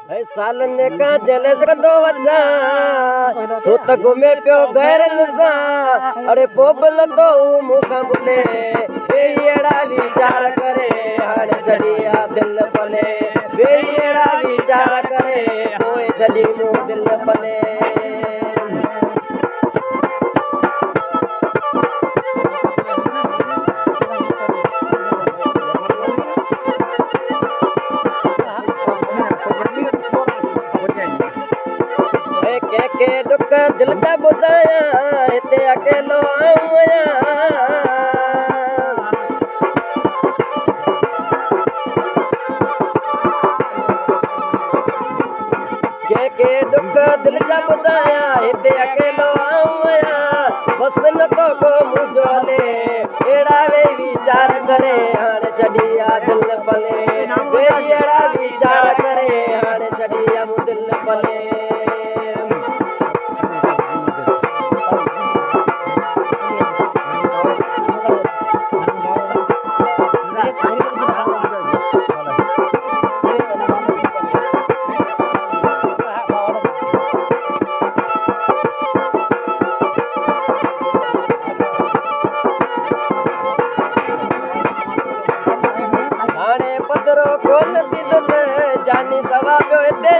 सालन का जलस कंदो वचा तो त घुमे पियो गैरन सा अरे पोबल तो मुखा बुले बेड़ा विचार करे हाणे जड़िया दिल पले बेड़ा विचार करे होए जड़ी मो दिल पले के दुख दिल का बुझाया इते अकेलो आया के दुख दिल का बुझाया इते अकेलो आया बस न तो को मुझोले एड़ा वे विचार करे हाणे जड़िया दिल पले एड़ा विचार करे हाणे जड़िया मु दिल पले जानी सवा पियो हिते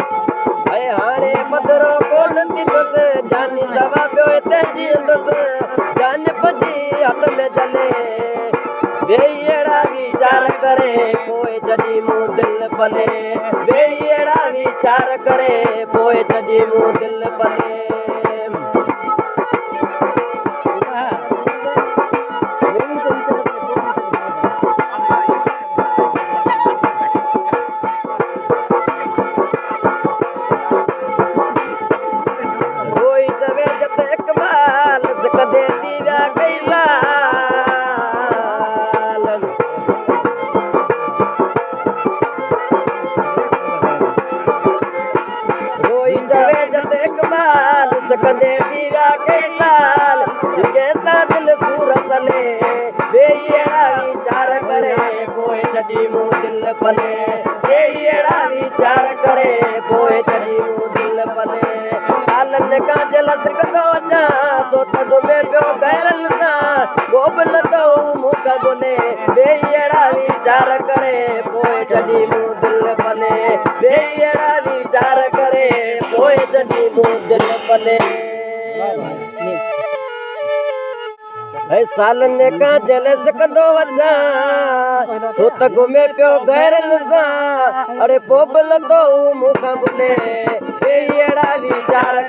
हाणे पधरो कोन थींदुसि जानी सवा पियो हिते जीअंदुसि जान भॼी हथ में जले वेही अहिड़ा वीचार करे पोइ जॾहिं मूं दिल पले वेही अहिड़ा वीचार करे पोइ जॾहिं मूं दिल पले सकदे दीवा कैलाल केता दिल सूरत ले बेड़ा विचार करे पोए जदी मु दिल पले बेड़ा विचार करे पोए जदी मु दिल पले सालन का जलस कंदो वचा सो त घुमे पियो गैरन सा गोबन तो मुका बोले बेड़ा विचार करे पोए जदी मु दिल पले बेड़ा विचार करे पोए जदी मु दिल पले सालन का जलस कंदो वचा तो त घुमे पियो गैरन सा अरे पोबल तो मुखा बुले बेड़ा विचार